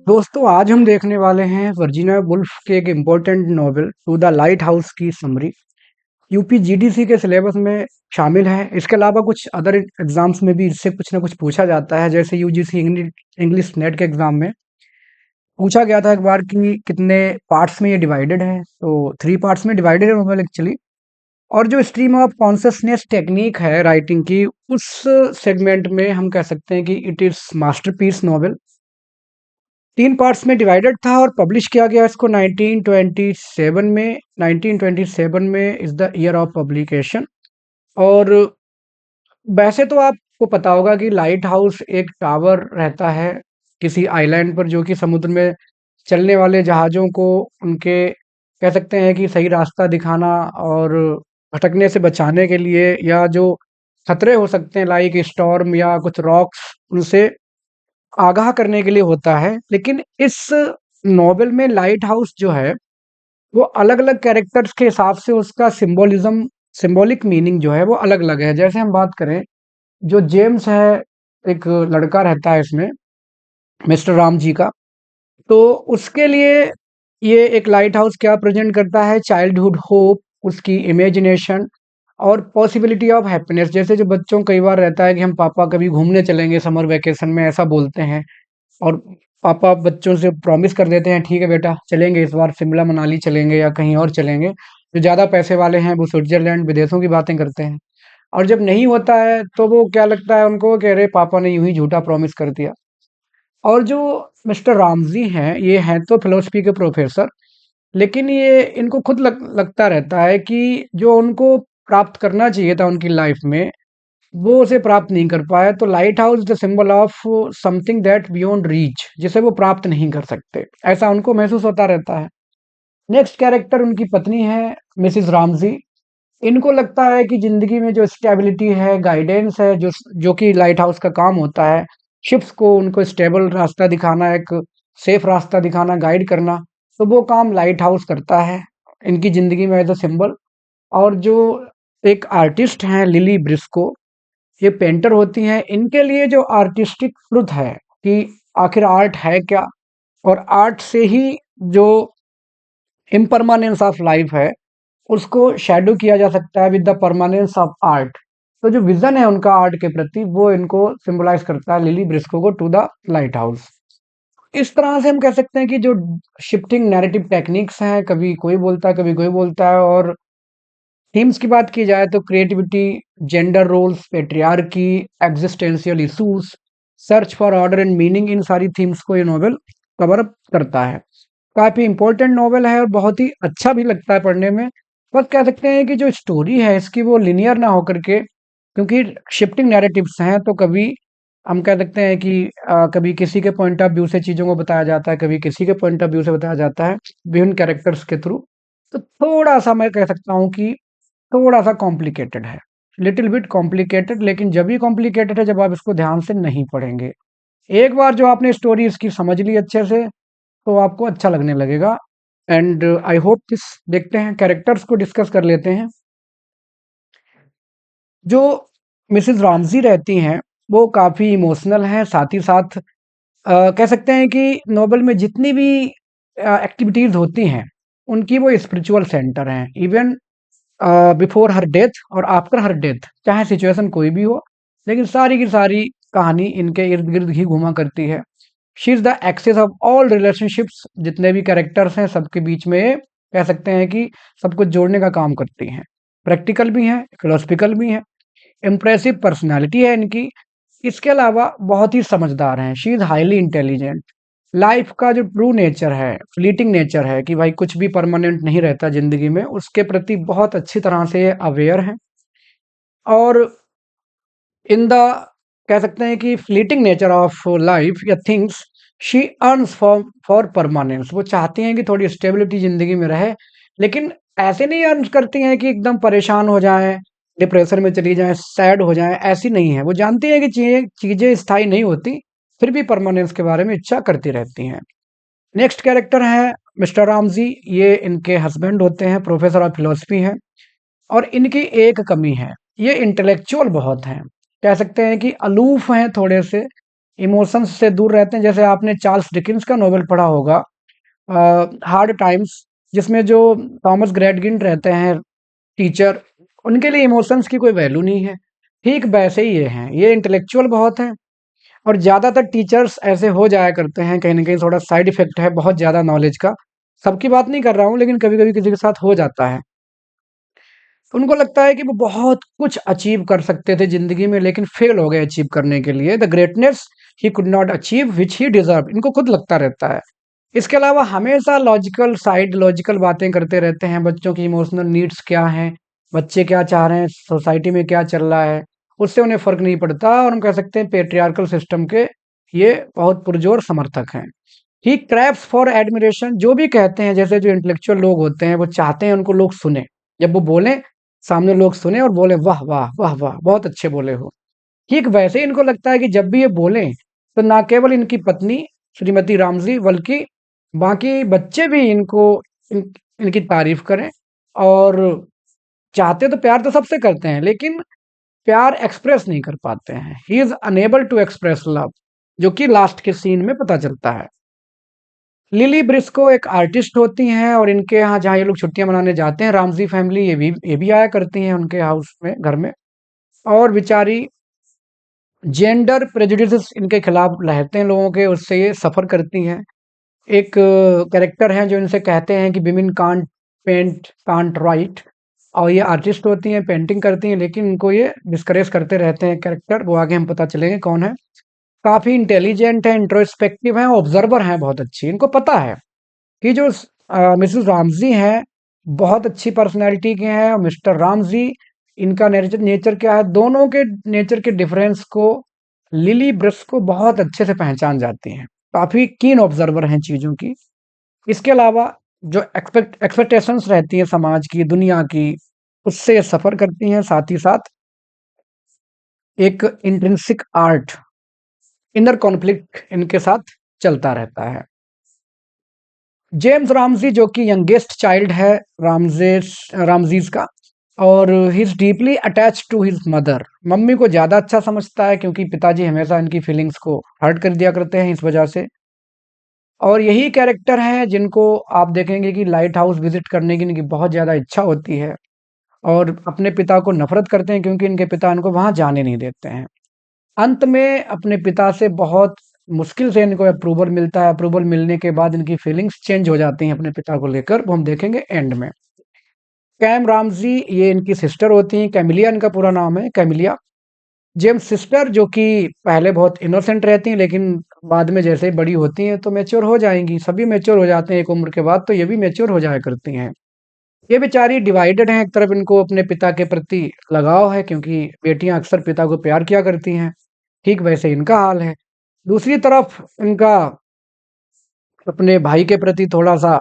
दोस्तों आज हम देखने वाले हैं वर्जीनिया वुल्फ के एक important novel to the lighthouse की समरी। यूपीजीडीसी के सिलेबस में शामिल है। इसके अलावा कुछ अदर एग्जाम्स में भी इससे कुछ ना कुछ पूछा जाता है, जैसे यूजीसी इंग्लिश नेट के एग्जाम में पूछा गया था एक बार कि कितने पार्ट्स में ये डिवाइडेड है। तो 3 पार्ट्स में डिवाइडेड है नॉवेल एक्चुअली। और जो स्ट्रीम ऑफ कॉन्शियसनेस टेक्निक है राइटिंग की, उस सेगमेंट में हम कह सकते हैं कि it is masterpiece novel. 3 parts में डिवाइडेड था और पब्लिश किया गया इसको 1927 में। 1927 में is the year of publication. और वैसे तो आपको पता होगा कि लाइट हाउस एक टावर रहता है किसी आइलैंड पर, जो कि समुद्र में चलने वाले जहाज़ों को उनके कह सकते हैं कि सही रास्ता दिखाना और भटकने से बचाने के लिए, या जो खतरे हो सकते हैं लाइक स्टॉर्म या कुछ रॉक्स, उनसे आगाह करने के लिए होता है। लेकिन इस नॉवेल में लाइट हाउस जो है वो अलग-अलग कैरेक्टर्स के हिसाब से उसका सिंबॉलिक मीनिंग जो है वो अलग-अलग है। जैसे हम बात करें, जो जेम्स है, एक लड़का रहता है इसमें, मिस्टर राम जी का। तो उसके लिए ये एक लाइट हाउस क्या प्रेजेंट करता है? चाइल्डहुड होप, उसकी इमेजिनेशन और पॉसिबिलिटी ऑफ हैप्पीनेस। जैसे जो बच्चों को कई बार रहता है कि हम पापा कभी घूमने चलेंगे समर वेकेशन में, ऐसा बोलते हैं। और पापा बच्चों से प्रॉमिस कर देते हैं, ठीक है बेटा चलेंगे, इस बार शिमला मनाली चलेंगे या कहीं और चलेंगे। जो ज़्यादा पैसे वाले हैं वो स्विट्जरलैंड विदेशों की बातें करते हैं। और जब नहीं होता है तो वो क्या लगता है उनको कि अरे पापा ने यूं ही झूठा प्रॉमिस कर दिया। और जो मिस्टर रामजी हैं, ये हैं तो फिलोसफी के प्रोफेसर, लेकिन ये इनको खुद लगता रहता है कि जो उनको प्राप्त करना चाहिए था उनकी लाइफ में, वो उसे प्राप्त नहीं कर पाया। तो light house the symbol of something that beyond reach, जिसे वो प्राप्त नहीं कर सकते, ऐसा उनको महसूस होता रहता है। नेक्स्ट कैरेक्टर उनकी पत्नी है, मिसिस रामजी। इनको लगता है कि जिंदगी में जो स्टेबिलिटी है, गाइडेंस है, जो जो कि लाइट हाउस का काम होता है, शिप्स को उनको स्टेबल रास्ता दिखाना, एक सेफ रास्ता दिखाना, गाइड करना, तो वो काम लाइट हाउस करता है इनकी जिंदगी में एज अ सिंबल। और जो एक आर्टिस्ट हैं लिली ब्रिस्को, ये पेंटर होती हैं। इनके लिए जो आर्टिस्टिक ट्रुथ है कि आखिर आर्ट है क्या, और आर्ट से ही जो इम्परमानेंस ऑफ लाइफ है उसको शैडो किया जा सकता है with the permanence of art. तो जो विजन है उनका आर्ट के प्रति, वो इनको सिंबलाइज करता है लिली ब्रिस्को को टू द लाइट हाउस। इस तरह से हम कह सकते हैं कि जो शिफ्टिंग नैरेटिव टेक्निक्स हैं, कभी कोई बोलता है कभी कोई बोलता है। और थीम्स की बात की जाए तो creativity, gender roles, patriarchy, existential issues, search for order and meaning, इन सारी थीम्स को ये नॉवेल कवर अप करता है। काफी इंपॉर्टेंट नॉवेल है और बहुत ही अच्छा भी लगता है पढ़ने में। बस कह सकते हैं कि जो स्टोरी है इसकी वो लिनियर ना होकर के, क्योंकि शिफ्टिंग नैरेटिव्स हैं, तो कभी हम कह सकते हैं कि कभी किसी के पॉइंट ऑफ व्यू से चीजों को बताया जाता है, कभी किसी के पॉइंट ऑफ व्यू से बताया जाता है विभिन्न कैरेक्टर्स के थ्रू। तो थोड़ा सा मैं कह सकता हूँ कि थोड़ा-सा कॉम्प्लिकेटेड है, लिटिल बिट कॉम्प्लिकेटेड। लेकिन जब भी कॉम्प्लिकेटेड है जब आप इसको ध्यान से नहीं पढ़ेंगे। एक बार जो आपने स्टोरी इसकी समझ ली अच्छे से, तो आपको अच्छा लगने लगेगा। And I hope this. देखते हैं कैरेक्टर्स को डिस्कस कर लेते हैं। जो मिसेस रामजी रहती हैं, वो काफ़ी इमोशनल हैं, साथ ही साथ कह सकते हैं कि नोवेल में जितनी भी एक्टिविटीज़ होती हैं, उनकी वो स्पिरिचुअल सेंटर हैं। इवन बिफोर हर डेथ और आफ्टर हर डेथ, चाहे सिचुएशन कोई भी हो, लेकिन सारी की सारी कहानी इनके इर्द गिर्द ही घुमा करती है। She is the axis of all relationships, जितने भी कैरेक्टर्स हैं सबके बीच में ये कह सकते हैं कि सब कुछ जोड़ने का काम करती हैं। प्रैक्टिकल भी हैं, फिलोसफिकल भी हैं। इम्प्रेसिव पर्सनालिटी है इनकी। इसके अलावा बहुत ही समझदार हैं। She is highly intelligent. Life का जो ट्रू नेचर है, फ्लीटिंग नेचर है कि भाई कुछ भी परमानेंट नहीं रहता जिंदगी में, उसके प्रति बहुत अच्छी तरह से अवेयर है। और इन द कह सकते हैं कि फ्लीटिंग नेचर ऑफ लाइफ या things, she earns for permanence. वो चाहती हैं कि थोड़ी स्टेबिलिटी जिंदगी में रहे, लेकिन ऐसे नहीं अर्न करती हैं कि एकदम परेशान हो जाएं, डिप्रेशन में चली जाएं, सैड हो जाएं। ऐसी नहीं है। वो जानती है कि चीजें चीजें स्थायी नहीं होती, फिर भी परमानेंस के बारे में इच्छा करती रहती हैं। नेक्स्ट कैरेक्टर है मिस्टर रामजी। ये इनके हस्बैंड होते हैं, प्रोफेसर ऑफ फिलोसफी हैं। और इनकी एक कमी है, ये इंटेलेक्चुअल बहुत हैं। कह सकते हैं कि अलूफ हैं थोड़े से, इमोशंस से दूर रहते हैं। जैसे आपने चार्ल्स डिकिंस का नॉवेल पढ़ा होगा, हार्ड टाइम्स, जिसमें जो थॉमस ग्रेडगिन रहते हैं टीचर, उनके लिए इमोशंस की कोई वैल्यू नहीं है। ठीक वैसे ही ये हैं, ये इंटेलेक्चुअल बहुत हैं और ज़्यादातर टीचर्स ऐसे हो जाया करते हैं, कहीं न कहीं थोड़ा साइड इफ़ेक्ट है बहुत ज़्यादा नॉलेज का। सबकी बात नहीं कर रहा हूँ, लेकिन कभी-कभी किसी के साथ हो जाता है। उनको लगता है कि वो बहुत कुछ अचीव कर सकते थे ज़िंदगी में, लेकिन फेल हो गए अचीव करने के लिए। The greatness he could not achieve which he deserved, इनको खुद लगता रहता है। इसके अलावा हमेशा लॉजिकल बातें करते रहते हैं, बच्चों की इमोशनल नीड्स क्या हैं, बच्चे क्या चाह रहे हैं, सोसाइटी में क्या चल रहा है, उससे उन्हें फ़र्क नहीं पड़ता और हम कह सकते हैं पैट्रियार्कल सिस्टम के ये बहुत पुरज़ोर समर्थक हैं। ही क्रैव्स फॉर एडमिरेशन, जो भी कहते हैं, जैसे जो इंटेलेक्चुअल लोग होते हैं, वो चाहते हैं उनको लोग सुनें। जब वो बोलें, सामने लोग सुनें और बोलें, "वाह, वाह! वाह, वाह! बहुत अच्छे बोले हो।" ठीक वैसे ही इनको लगता है कि जब भी ये बोलें, तो ना केवल इनकी पत्नी श्रीमती रामज़ी, बल्कि बाकी बच्चे भी इन इनकी तारीफ़ करें। और चाहते तो प्यार तो सबसे करते हैं, लेकिन प्यार एक्सप्रेस नहीं कर पाते हैं। He is unable to express love, जो कि लास्ट के सीन में पता चलता है। लिली ब्रिस्को एक आर्टिस्ट होती हैं और इनके यहाँ जहाँ ये लोग छुट्टियाँ मनाने जाते हैं, रामज़ी फैमिली, ये भी आया करती हैं उनके हाउस में, घर में। और बेचारी जेंडर प्रेजुडिसेस इनके खिलाफ रहते हैं लोगों के, उससे ये सफ़र करती हैं। एक कैरेक्टर हैं जो इनसे कहते हैं कि women can't paint, can't write, और ये आर्टिस्ट होती हैं, पेंटिंग करती हैं, लेकिन इनको ये डिस्करेज करते रहते हैं कैरेक्टर, वो आगे हम पता चलेंगे कौन है। काफ़ी इंटेलिजेंट है, इंट्रोस्पेक्टिव हैं, ऑब्जर्वर हैं बहुत अच्छी। इनको पता है कि जो मिसेस रामज़ी हैं, बहुत अच्छी पर्सनैलिटी के हैं और मिस्टर रामज़ी, इनका नेचर नेचर क्या है, दोनों के नेचर के डिफरेंस को लिली ब्रिस्को बहुत अच्छे से पहचान जाती हैं। काफ़ी कीन ऑब्जर्वर हैं चीज़ों की। इसके अलावा जो एक्सपेक्टेशंस रहती हैं समाज की, दुनिया की, उससे सफ़र करती हैं। साथ ही साथ एक इंट्रिंसिक आर्ट, इनर कॉन्फ्लिक्ट इनके साथ चलता रहता है। जेम्स रामज़ी, जो कि यंगेस्ट चाइल्ड है रामज़ीज़ का, और he is deeply attached to his mother. Mummy को ज़्यादा अच्छा समझता है, क्योंकि पिताजी हमेशा इनकी फीलिंग्स को हर्ट कर दिया करते हैं इस वजह से। और यही कैरेक्टर हैं जिनको आप देखेंगे कि लाइट हाउस विज़िट करने की इनकी बहुत ज़्यादा इच्छा होती है और अपने पिता को नफ़रत करते हैं, क्योंकि इनके पिता इनको वहाँ जाने नहीं देते हैं। अंत में अपने पिता से बहुत मुश्किल से इनको अप्रूवल मिलता है। अप्रूवल मिलने के बाद इनकी फीलिंग्स चेंज हो जाती हैं अपने पिता को लेकर, वो हम देखेंगे एंड में। कैम रामज़ी, ये इनकी सिस्टर होती हैं, कैमिलिया इनका पूरा नाम है, कैमिलिया। जेम्स सिस्टर, जो कि पहले बहुत इनोसेंट रहती हैं, लेकिन बाद में जैसे ही बड़ी होती हैं तो मैच्योर हो जाएँगी। सभी मैच्योर हो जाते हैं एक उम्र के बाद, तो ये भी मैच्योर हो जाया करती हैं। ये बेचारी डिवाइडेड हैं, एक तरफ इनको अपने पिता के प्रति लगाव है, क्योंकि बेटियाँ अक्सर पिता को प्यार किया करती हैं, ठीक वैसे इनका हाल है। दूसरी तरफ इनका अपने भाई के प्रति थोड़ा-सा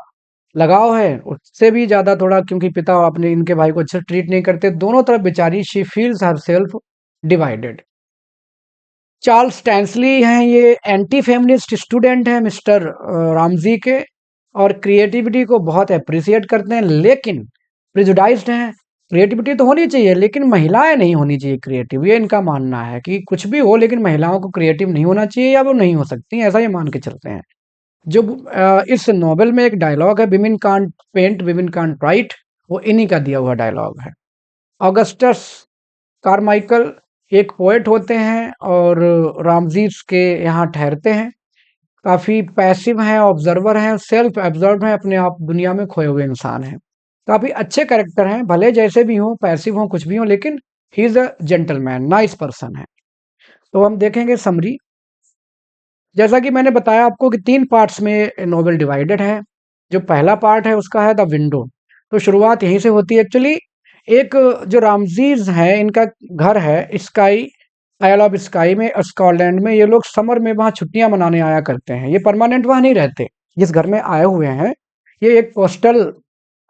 लगाव है, उससे भी ज़्यादा थोड़ा, क्योंकि पिता अपने इनके भाई को अच्छे से ट्रीट नहीं करते। दोनों तरफ बेचारी she feels herself divided. Charles Tansley हैं, ये एंटी फेमिनिस्ट स्टूडेंट हैं मिस्टर रामज़ी के, और क्रिएटिविटी को बहुत एप्रिशिएट करते हैं, लेकिन प्रेजुडाइज्ड हैं। क्रिएटिविटी तो होनी चाहिए, लेकिन महिलाएँ नहीं होनी चाहिए क्रिएटिव, ये इनका मानना है कि कुछ भी हो, लेकिन महिलाओं को क्रिएटिव नहीं होना चाहिए, या वो नहीं हो सकती, ऐसा ये मान के चलते हैं। जो इस नॉवेल में एक डायलॉग है, women can't paint, women can't write, वो इन्हीं का दिया हुआ डायलॉग है। ऑगस्टस कारमाइकल एक पोएट होते हैं और रामज़ीस के यहाँ ठहरते हैं। काफ़ी पैसिव हैं, ऑब्जर्वर हैं, सेल्फ एब्ज़ॉर्ब्ड हैं, अपने आप दुनिया में खोए हुए इंसान हैं। काफ़ी अच्छे कैरेक्टर हैं, भले जैसे भी हों, पैसिव हों, कुछ भी हों, लेकिन he is a gentleman, nice person है। तो हम देखेंगे समरी। जैसा कि मैंने बताया आपको कि 3 पार्ट्स में नॉवेल डिवाइडेड है। जो पहला पार्ट है उसका है द विंडो। तो शुरुआत यहीं से होती है एक्चुअली। एक जो रामज़ीज़ हैं, इनका घर है स्काई, आइल ऑफ स्काई में, स्कॉटलैंड में। ये लोग समर में वहाँ छुट्टियाँ मनाने आया करते हैं। ये परमानेंट वहाँ नहीं रहते। जिस घर में आए हुए हैं, ये एक कोस्टल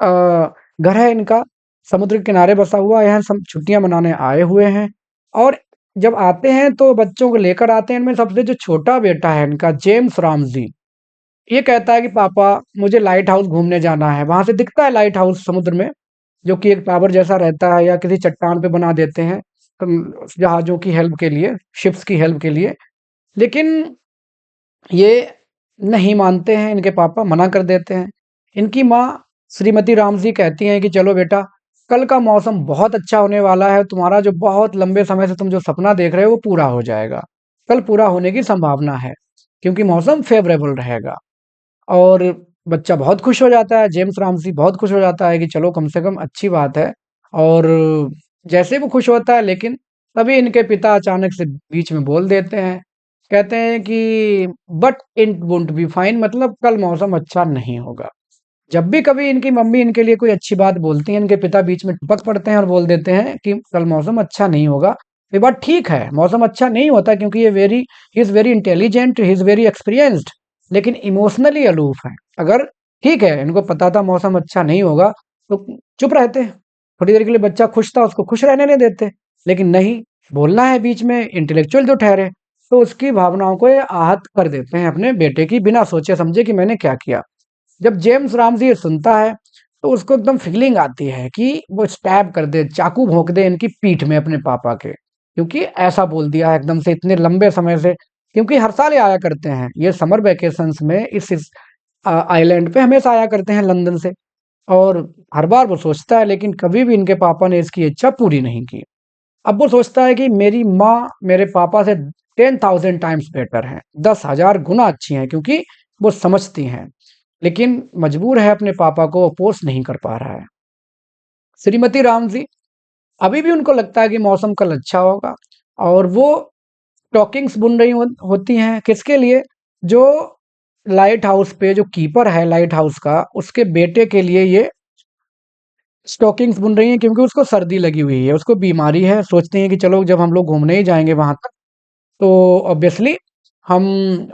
घर है इनका, समुद्र के किनारे बसा हुआ है। यहाँ सब छुट्टियाँ मनाने आए हुए हैं, और जब आते हैं तो बच्चों को लेकर आते हैं। इनमें सबसे जो छोटा बेटा है इनका, जेम्स रामज़ी, ये कहता है कि पापा मुझे लाइट हाउस घूमने जाना है। वहाँ से दिखता है लाइट हाउस समुद्र में, जो कि एक टावर जैसा रहता है, या किसी चट्टान पे बना देते हैं जहाज़ों की हेल्प के लिए, शिप्स की हेल्प के लिए। लेकिन ये नहीं मानते हैं, इनके पापा मना कर देते हैं। इनकी माँ श्रीमती रामजी कहती हैं कि चलो बेटा, कल का मौसम बहुत अच्छा होने वाला है, तुम्हारा जो बहुत लंबे समय से तुम जो सपना देख रहे हो वो पूरा हो जाएगा। कल पूरा होने की संभावना है, क्योंकि मौसम फेवरेबल रहेगा। और बच्चा बहुत खुश हो जाता है, जेम्स रामसी बहुत खुश हो जाता है कि चलो कम से कम अच्छी बात है। और जैसे वो खुश होता है, लेकिन तभी इनके पिता अचानक से बीच में बोल देते हैं, कहते हैं कि but it won't be fine, मतलब कल मौसम अच्छा नहीं होगा। जब भी कभी इनकी मम्मी इनके लिए कोई अच्छी बात बोलती है, इनके पिता बीच में टपक पड़ते हैं और बोल देते हैं कि कल मौसम अच्छा नहीं होगा। ये बात ठीक है, मौसम अच्छा नहीं होता, क्योंकि ये very he is very intelligent, he is very experienced, लेकिन इमोशनली अलूफ है। अगर ठीक है, इनको पता था मौसम अच्छा नहीं होगा, तो चुप रहते। थोड़ी देर के लिए बच्चा खुश था, उसको खुश रहने नहीं देते। लेकिन नहीं, बोलना है बीच में, इंटेलेक्चुअल जो ठहरे, तो उसकी भावनाओं को ये आहत कर देते हैं अपने बेटे की, बिना सोचे समझे कि मैंने क्या किया। जब जेम्स रामजी ये सुनता है, तो उसको एकदम फीलिंग आती है कि वो स्टैब कर दे, चाकू भोंक दे इनकी पीठ में अपने पापा के, क्योंकि ऐसा बोल दिया है एकदम से इतने लंबे समय से। क्योंकि हर साल ये आया करते हैं, ये समर वेकेशंस में इस आइलैंड पे हमेशा आया करते हैं लंदन से। और हर बार वो सोचता है, लेकिन कभी भी इनके पापा ने इसकी इच्छा पूरी नहीं की। अब वो सोचता है कि मेरी माँ मेरे पापा से 10,000 टाइम्स बेटर है, 10,000 गुना अच्छी हैं, क्योंकि वो समझती हैं। लेकिन मजबूर है, अपने पापा को अपोज नहीं कर पा रहा है। श्रीमती राम जी अभी भी उनको लगता है कि मौसम कल अच्छा होगा, और वो स्टॉकिंग्स बुन रही होती हैं, किसके लिए? जो लाइट हाउस पे जो कीपर है लाइट हाउस का, उसके बेटे के लिए ये स्टॉकिंग्स बुन रही हैं, क्योंकि उसको सर्दी लगी हुई है, उसको बीमारी है। सोचती हैं कि चलो जब हम लोग घूमने ही जाएंगे वहां तक, तो ऑब्वियसली हम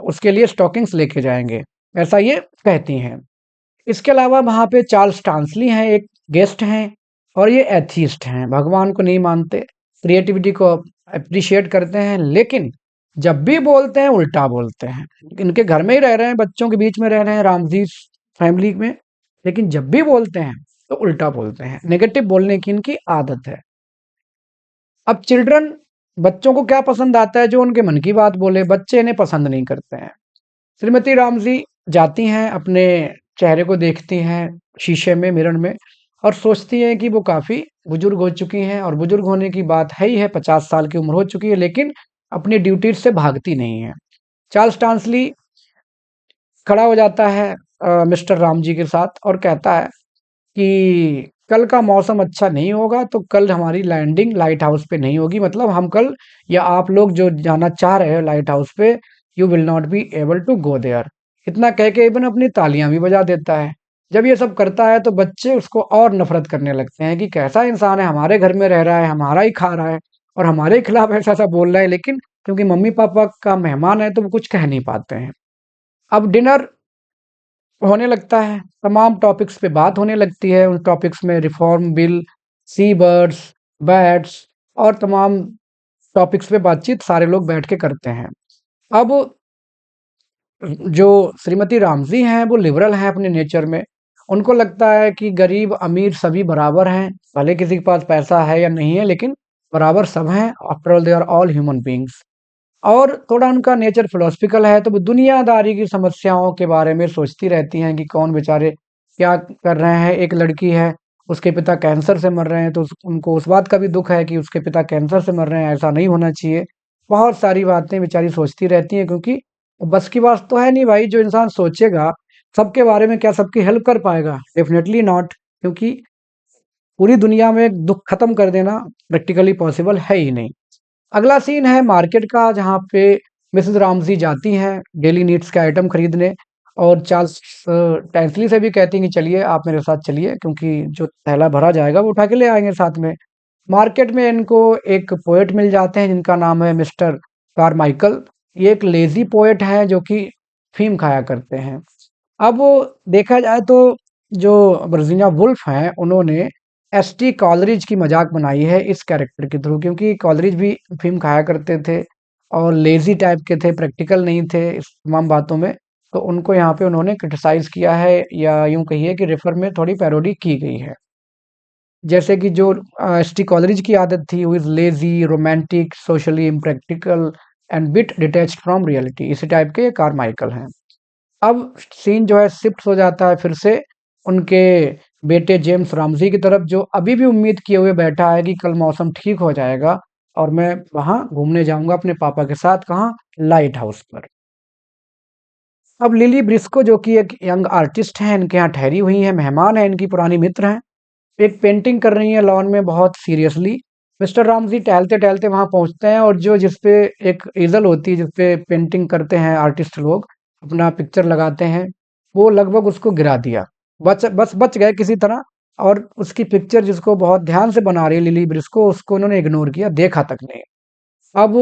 उसके लिए स्टॉकिंग्स लेके जाएंगे, ऐसा ये कहती हैं। इसके अलावा वहाँ पे चार्ल्स टांसली हैं, एक गेस्ट हैं, और ये एथीस्ट हैं, भगवान को नहीं मानते, क्रिएटिविटी को अप्रिशिएट करते हैं, लेकिन जब भी बोलते हैं उल्टा बोलते हैं। इनके घर में ही रह रहे हैं, बच्चों के बीच में रह रहे हैं रामजी फैमिली में, लेकिन जब भी बोलते हैं तो उल्टा बोलते हैं, नेगेटिव बोलने की इनकी आदत है। अब चिल्ड्रन, बच्चों को क्या पसंद आता है? जो उनके मन की बात बोले, बच्चे इन्हें पसंद नहीं करते हैं। श्रीमती रामजी जाती हैं, अपने चेहरे को देखती हैं शीशे में, मिरर में, और सोचती हैं कि वो काफ़ी बुजुर्ग हो चुकी हैं, और बुजुर्ग होने की बात है ही है, 50 साल की उम्र हो चुकी है, लेकिन अपनी ड्यूटीज से भागती नहीं है। चार्ल्स टांसली खड़ा हो जाता है मिस्टर राम जी के साथ, और कहता है कि कल का मौसम अच्छा नहीं होगा, तो कल हमारी लैंडिंग लाइट हाउस पे नहीं होगी, मतलब हम कल, या आप लोग जो जाना चाह रहे हो लाइट हाउस पे, you will not be able to go there. इतना कह के इवन अपनी तालियां भी बजा देता है। जब ये सब करता है, तो बच्चे उसको और नफरत करने लगते हैं कि कैसा इंसान है, हमारे घर में रह रहा है, हमारा ही खा रहा है, और हमारे खिलाफ ऐसा ऐसा बोल रहा है, लेकिन क्योंकि मम्मी पापा का मेहमान है, तो वो कुछ कह नहीं पाते हैं। अब डिनर होने लगता है, तमाम टॉपिक्स पे बात होने लगती है। उन टॉपिक्स में रिफॉर्म बिल, सी बर्ड्स, बैट्स, और तमाम टॉपिक्स पे बातचीत सारे लोग बैठ के करते हैं। अब जो श्रीमती रामजी हैं, वो लिबरल हैं अपने नेचर में। उनको लगता है कि गरीब अमीर सभी बराबर हैं, भले किसी के पास पैसा है या नहीं है, लेकिन बराबर सब हैं, after all they are all human beings. और थोड़ा उनका नेचर फिलोसफिकल है, तो वो दुनियादारी की समस्याओं के बारे में सोचती रहती हैं कि कौन बेचारे क्या कर रहे हैं। एक लड़की है, उसके पिता कैंसर से मर रहे हैं, तो उनको उस बात का भी दुख है कि उसके पिता कैंसर से मर रहे हैं, ऐसा नहीं होना चाहिए। बहुत सारी बातें बेचारी सोचती रहती हैं, क्योंकि बस की बात तो है नहीं भाई, जो इंसान सोचेगा सबके बारे में, क्या सबकी हेल्प कर पाएगा? डेफिनेटली नॉट, क्योंकि पूरी दुनिया में दुख खत्म कर देना प्रैक्टिकली पॉसिबल है ही नहीं। अगला सीन है मार्केट का, जहाँ पे मिसेस रामजी जाती हैं डेली नीड्स के आइटम खरीदने, और चार्ल्स टैंसली से भी कहती हैं कि चलिए आप मेरे साथ चलिए, क्योंकि जो थैला भरा जाएगा वो उठा के ले आएंगे साथ में। मार्केट में इनको एक पोएट मिल जाते हैं, जिनका नाम है मिस्टर कारमाइकल। ये एक लेजी पोएट है, जो कि फीम खाया करते हैं। अब वो देखा जाए तो जो वर्जीनिया वुल्फ हैं, उन्होंने एसटी कॉलरिज की मजाक बनाई है इस कैरेक्टर के थ्रू, क्योंकि कॉलरिज भी अफीम खाया करते थे, और लेजी टाइप के थे, प्रैक्टिकल नहीं थे इस तमाम बातों में। तो उनको यहाँ पे उन्होंने क्रिटिसाइज किया है, या यूं कहिए कि रेफर में थोड़ी पैरोडी की गई है। जैसे कि जो एसटी कॉलरिज की आदत थी, वो is lazy, romantic, socially impractical, and bit detached from reality. इसी टाइप के ये कारमाइकल हैं। अब सीन जो है शिफ्ट हो जाता है फिर से उनके बेटे जेम्स रामजी की तरफ, जो अभी भी उम्मीद किए हुए बैठा है कि कल मौसम ठीक हो जाएगा और मैं वहां घूमने जाऊंगा अपने पापा के साथ। कहाँ? लाइट हाउस पर। अब लिली ब्रिस्को जो कि एक यंग आर्टिस्ट है, इनके यहाँ ठहरी हुई है, मेहमान है, इनकी पुरानी मित्र हैं, एक पेंटिंग कर रही है लॉन में बहुत सीरियसली। मिस्टर रामजी टहलते टहलते वहां पहुंचते हैं और जो जिसपे एक ईजल होती है जिसपे पेंटिंग करते हैं आर्टिस्ट लोग, अपना पिक्चर लगाते हैं, वो लगभग उसको गिरा दिया। बच गए किसी तरह। और उसकी पिक्चर जिसको बहुत ध्यान से बना रही है लिली ब्रिस्को, उसको उन्होंने इग्नोर किया, देखा तक नहीं। अब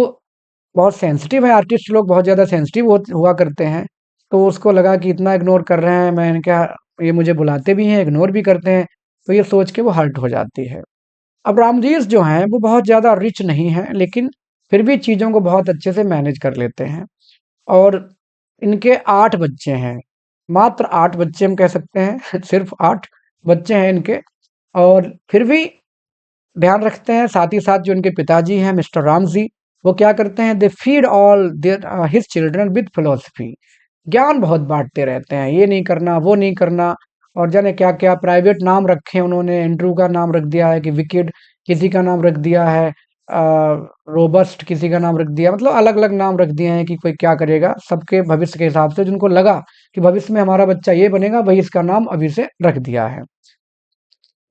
बहुत सेंसिटिव है आर्टिस्ट लोग, बहुत ज़्यादा सेंसिटिव हुआ करते हैं। तो उसको लगा कि इतना इग्नोर कर रहे हैं, मैं क्या, ये मुझे बुलाते भी हैं, इग्नोर भी करते हैं, तो ये सोच के वो हर्ट हो जाती है। अब रामजीस जो हैं वो बहुत ज़्यादा रिच नहीं हैं, लेकिन फिर भी चीज़ों को बहुत अच्छे से मैनेज कर लेते हैं। और इनके 8 बच्चे हैं, मात्र 8 बच्चे हम कह सकते हैं सिर्फ़ 8 बच्चे हैं इनके। और फिर भी ध्यान रखते हैं, साथ ही साथ जो इनके पिताजी हैं मिस्टर रामजी, वो क्या करते हैं, they feed all their his children with philosophy. ज्ञान बहुत बांटते रहते हैं, ये नहीं करना वो नहीं करना, और जाने क्या क्या प्राइवेट नाम रखे उन्होंने। एंड्रू का नाम रख दिया है कि विकेड, किसी का नाम रख दिया है रोबस्ट, किसी का नाम रख दिया, मतलब अलग अलग नाम रख दिए हैं कि कोई क्या करेगा सबके भविष्य के हिसाब से, जिनको लगा कि भविष्य में हमारा बच्चा ये बनेगा, वही इसका नाम अभी से रख दिया है।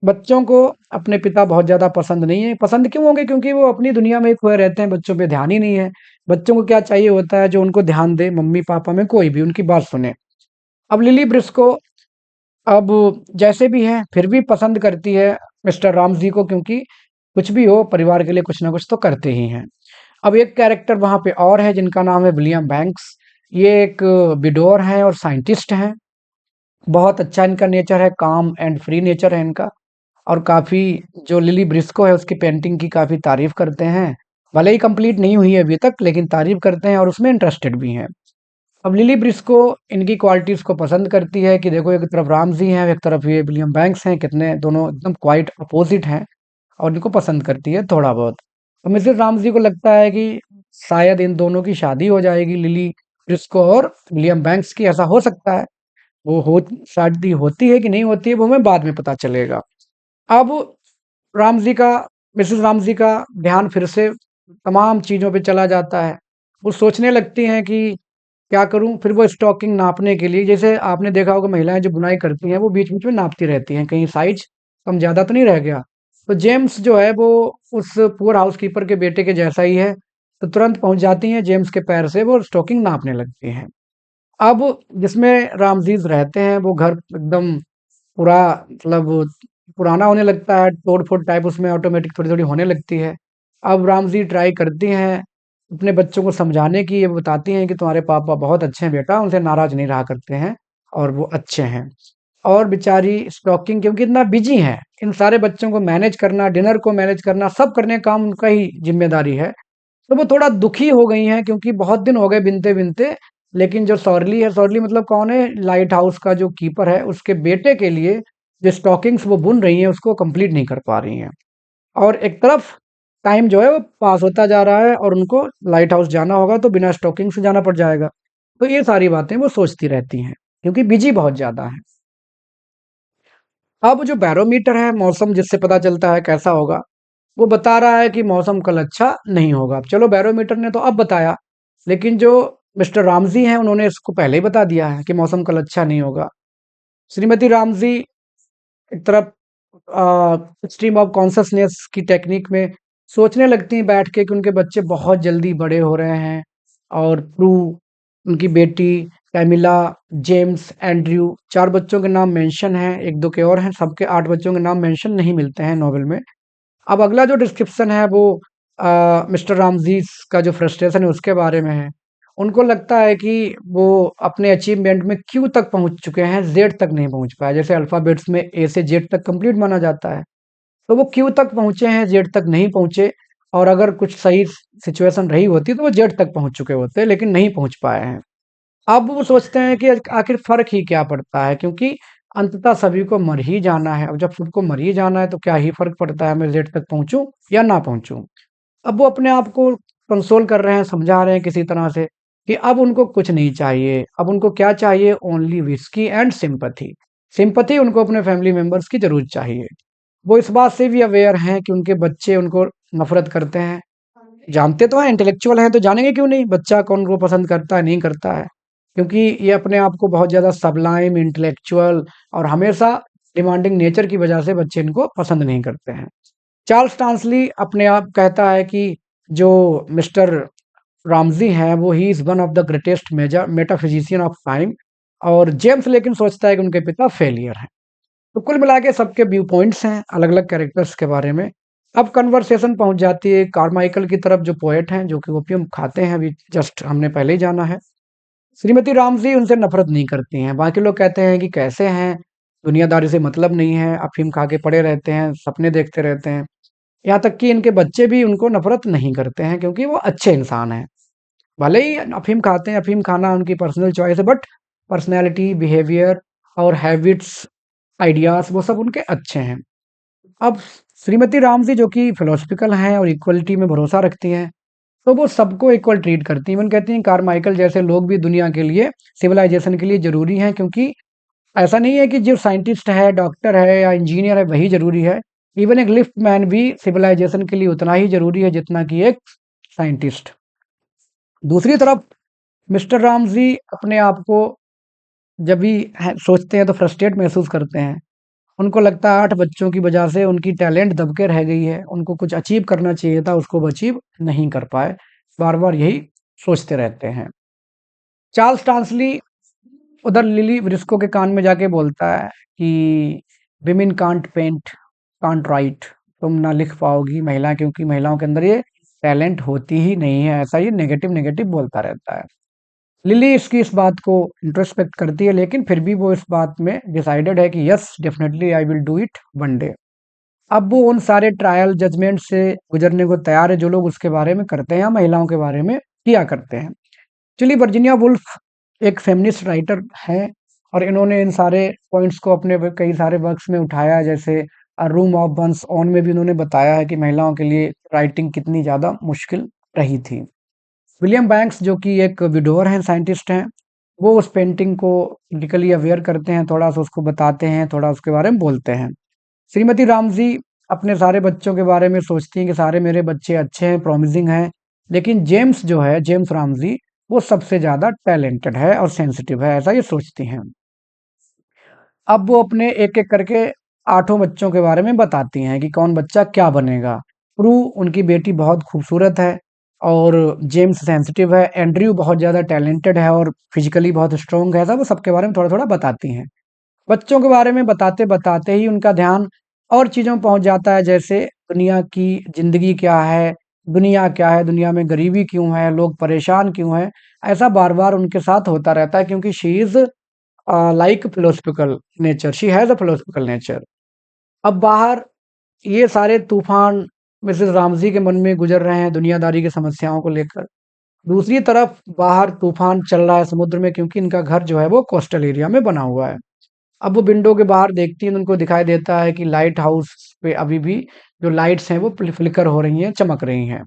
बच्चों को अपने पिता बहुत ज़्यादा पसंद नहीं है। पसंद क्यों होंगे? क्योंकि वो अपनी दुनिया में ही खोए रहते हैं, बच्चों पे ध्यान ही नहीं है। बच्चों को क्या चाहिए होता है, जो उनको ध्यान दे, मम्मी-पापा में कोई भी उनकी बात सुने। अब लिली ब्रिस्को अब जैसे भी है, फिर भी पसंद करती है मिस्टर रामजी को, क्योंकि कुछ भी हो, परिवार के लिए कुछ ना कुछ तो करते ही हैं। अब एक कैरेक्टर वहाँ पे और है जिनका नाम है विलियम बैंक्स। ये एक विडोर हैं और साइंटिस्ट हैं। बहुत अच्छा इनका नेचर है, काम एंड फ्री नेचर है इनका। और काफ़ी, जो लिली ब्रिस्को है उसकी पेंटिंग की काफ़ी तारीफ़ करते हैं। भले ही कंप्लीट नहीं हुई है अभी तक, लेकिन तारीफ़ करते हैं और उसमें इंटरेस्टेड भी हैं। अब लिली ब्रिस्को इनकी क्वालिटीज़ को पसंद करती है कि देखो, एक तरफ रामजी हैं, एक तरफ ये विलियम बैंक्स हैं, कितने दोनों एकदम क्वाइट अपोज़िट हैं, और इनको पसंद करती है थोड़ा बहुत। तो मिसेज़ रामजी को लगता है कि शायद इन दोनों की शादी हो जाएगी, लिली ब्रिस्को और विलियम बैंक्स की, ऐसा हो सकता है। वो हो शादी होती है कि नहीं होती है, वो हमें बाद में पता चलेगा। अब रामजी का मिसेस रामजी का ध्यान फिर से तमाम चीज़ों पे चला जाता है। वो सोचने लगती हैं कि क्या करूँ? फिर वो स्टॉकिंग नापने के लिए, जैसे आपने देखा होगा महिलाएँ जो बुनाई करती हैं, वो बीच-बीच में नापती रहती हैं, कहीं साइज़ कम ज़्यादा तो नहीं रह गया। तो जेम्स जो है वो उस पुअर हाउसकीपर के बेटे के जैसा ही है, तो तुरंत पहुँच जाती हैं, जेम्स के पैर से वो स्टॉकिंग नापने लगती हैं। अब जिसमें रामज़ीज़ रहते हैं, वो घर एकदम पूरा, मतलब पुराना होने लगता है, तोड़-फोड़ टाइप उसमें ऑटोमेटिक थोड़ी-थोड़ी होने लगती है। अब रामज़ी ट्राई करती हैं अपने बच्चों को समझाने की, ये बताती हैं कि तुम्हारे पापा बहुत अच्छे हैं बेटा, उनसे नाराज़ नहीं रहा करते हैं और वो अच्छे हैं। और बेचारी स्टॉकिंग क्योंकि इतना बिज़ी हैं, इन सारे बच्चों को मैनेज करना, डिनर को मैनेज करना, सब करने का काम उनका ही ज़िम्मेदारी है। तो वो थोड़ा दुखी हो गई हैं, क्योंकि बहुत दिन हो गए बिनते-बिनते, लेकिन जो सॉरली है, सॉरली मतलब कौन है? लाइट हाउस का जो कीपर है, उसके बेटे के लिए जो स्टॉकिंग्स वो बुन रही हैं, उसको कंप्लीट नहीं कर पा रही हैं। और एक तरफ टाइम जो है वो पास होता जा रहा है और उनको लाइट हाउस जाना होगा, तो बिना स्टॉकिंग से जाना पड़ जाएगा। तो ये सारी बातें वो सोचती रहती हैं, क्योंकि बिज़ी बहुत ज़्यादा हैं। अब जो बैरोमीटर है, मौसम जिससे पता चलता है कैसा होगा, वो बता रहा है कि मौसम कल अच्छा नहीं होगा। अब चलो, बैरोमीटर ने तो अब बताया, लेकिन जो मिस्टर रामजी हैं उन्होंने इसको पहले ही बता दिया है कि मौसम कल अच्छा नहीं होगा। श्रीमती रामजी एक तरफ स्ट्रीम ऑफ कॉन्शसनेस की टेक्निक में सोचने लगती हैं बैठ के कि उनके बच्चे बहुत जल्दी बड़े हो रहे हैं। और प्रू, उनकी बेटी कैमिला, जेम्स, एंड्रयू, 4 बच्चों के नाम मेंशन हैं, 1-2 के और हैं, सबके 8 बच्चों के नाम मेंशन नहीं मिलते हैं नॉवेल में। अब अगला जो डिस्क्रिप्शन है वो मिस्टर रामजीस का जो फ्रस्ट्रेशन है उसके बारे में है। उनको लगता है कि वो अपने अचीवमेंट में क्यू तक पहुंच चुके हैं, जेड तक नहीं पहुंच पाए। जैसे अल्फाबेट्स में ए से जेड तक कंप्लीट माना जाता है, तो वो क्यू तक पहुंचे हैं, जेड तक नहीं पहुंचे। और अगर कुछ सही सिचुएशन रही होती तो वो जेड तक पहुंच चुके होते, लेकिन नहीं पहुंच पाए हैं। अब वो सोचते हैं कि आखिर फ़र्क ही क्या पड़ता है, क्योंकि अंततः सभी को मर ही जाना है। अब जब सबको मर ही जाना है तो क्या ही फ़र्क पड़ता है, मैं ज़ेड तक पहुँचूँ या ना पहुँचूँ। अब वो अपने आप को कंसोल कर रहे हैं, समझा रहे हैं किसी तरह से कि अब उनको कुछ नहीं चाहिए, अब उनको क्या चाहिए, only whisky and sympathy. Sympathy उनको अपने फैमिली मेंबर्स की ज़रूर चाहिए। वो इस बात से भी अवेयर हैं कि उनके बच्चे उनको नफ़रत करते हैं। जानते तो हैं, इंटेलेक्चुअल हैं, तो जानेंगे क्यों नहीं बच्चा कौन को पसंद करता है, नहीं करता है। क्योंकि ये अपने आप को बहुत ज़्यादा सबलाइम, इंटेलेक्चुअल और हमेशा डिमांडिंग नेचर की वजह से बच्चे इनको पसंद नहीं करते हैं। चार्ल्स टांसली अपने आप कहता है कि जो मिस्टर रामज़ी हैं, वो he is one of the greatest major metaphysician of time, और जेम्स लेकिन सोचता है कि उनके पिता फेलियर हैं। तो कुल मिला के सबके व्यू पॉइंट्स हैं अलग-अलग कैरेक्टर्स के बारे में। अब कन्वर्सेशन पहुँच जाती है कार्माइकल की तरफ, जो पोएट हैं, जो कि ओपियम खाते हैं, अभी जस्ट हमने पहले ही जाना है। श्रीमती रामज़ी उनसे नफ़रत नहीं करती हैं। बाकी लोग कहते हैं कि कैसे हैं, दुनियादारी से मतलब नहीं है, अफ़ीम खा के पड़े रहते हैं, सपने देखते रहते हैं। यहाँ तक कि इनके बच्चे भी उनको नफ़रत नहीं करते हैं क्योंकि वो अच्छे इंसान हैं। भले ही अफ़ीम खाते हैं, अफ़ीम खाना उनकी पर्सनल चॉइस है, बट पर्सनैलिटी, बिहेवियर और हैबिट्स, आइडियाज़ वो सब उनके अच्छे हैं। अब श्रीमती रामज़ी जो कि फिलॉसफिकल हैं और इक्वलिटी में भरोसा रखती हैं, तो वो सबको इक्वल ट्रीट करती हैं। इवन कहती हैं कार्माइकल जैसे लोग भी दुनिया के लिए, सिविलाइज़ेशन के लिए ज़रूरी हैं, क्योंकि ऐसा नहीं है कि जो साइंटिस्ट है, डॉक्टर है या इंजीनियर है वही ज़रूरी है। इवन एक लिफ्ट मैन भी सिविलाइज़ेशन के लिए उतना ही ज़रूरी है जितना कि एक साइंटिस्ट। दूसरी तरफ मिस्टर रामज़ी अपने आप को जब भी सोचते हैं तो फ्रस्ट्रेट महसूस करते हैं। उनको लगता है 8 बच्चों की वजह से उनकी टैलेंट दब के रह गई है। उनको कुछ अचीव करना चाहिए था, उसको वो अचीव नहीं कर पाए। बार-बार यही सोचते रहते हैं। चार्ल्स टांसली उधर लिली व्रिस्को के कान में जाके बोलता है कि women can't paint, can't write. तुम ना लिख पाओगी महिला, क्योंकि महिलाओं के अंदर ये टैलेंट होती ही नहीं है। ऐसा ये नेगेटिव बोलता रहता है। लिली इसकी इस बात को इंट्रोस्पेक्ट करती है, लेकिन फिर भी वो इस बात में डिसाइडेड है कि yes definitely I will do it one day. अब वो उन सारे ट्रायल जजमेंट से गुजरने को तैयार है जो लोग उसके बारे में करते हैं या महिलाओं के बारे में किया करते हैं। चलिए, वर्जीनिया वुल्फ एक फेमिनिस्ट राइटर हैं और इन्होंने इन सारे पॉइंट्स को अपने कई सारे वर्क्स में उठाया, जैसे अ रूम ऑफ बर्न्स ऑन में भी उन्होंने बताया है कि महिलाओं के लिए राइटिंग कितनी ज़्यादा मुश्किल रही थी। विलियम बैंक्स जो कि एक विडोवर हैं, साइंटिस्ट हैं, वो उस पेंटिंग को क्रिटिकली अवेयर करते हैं, थोड़ा-सा उसको बताते हैं, थोड़ा उसके बारे में बोलते हैं। श्रीमती रामज़ी अपने सारे बच्चों के बारे में सोचती हैं कि सारे मेरे बच्चे अच्छे हैं, प्रॉमिसिंग हैं, लेकिन जेम्स जो है, जेम्स रामज़ी, वो सबसे ज़्यादा टैलेंटेड है और सेंसिटिव है, ऐसा ये सोचती हैं। अब वो अपने एक-एक करके 8 बच्चों के बारे में बताती हैं कि कौन बच्चा क्या बनेगा। प्रू उनकी बेटी बहुत खूबसूरत है और जेम्स सेंसिटिव है, एंड्रयू बहुत ज़्यादा टैलेंटेड है और फिज़िकली बहुत स्ट्रॉन्ग है, ऐसा वो सबके बारे में थोड़ा-थोड़ा बताती हैं। बच्चों के बारे में बताते-बताते ही उनका ध्यान और चीज़ों में पहुँच जाता है, जैसे दुनिया की ज़िंदगी क्या है, दुनिया क्या है, दुनिया में गरीबी क्यों है, लोग परेशान क्यों हैं? ऐसा बार-बार उनके साथ होता रहता है, क्योंकि she is like philosophical nature, she has a philosophical nature. अब बाहर ये सारे तूफ़ान मिसेज़ रामज़ी के मन में गुज़र रहे हैं दुनियादारी की समस्याओं को लेकर। दूसरी तरफ बाहर तूफ़ान चल रहा है समुद्र में, क्योंकि इनका घर जो है वो कोस्टल एरिया में बना हुआ है। अब वो विंडो के बाहर देखती हैं तो उनको दिखाई देता है कि लाइट हाउस पे अभी भी जो लाइट्स हैं वो फ्लिकर हो रही हैं, चमक रही हैं।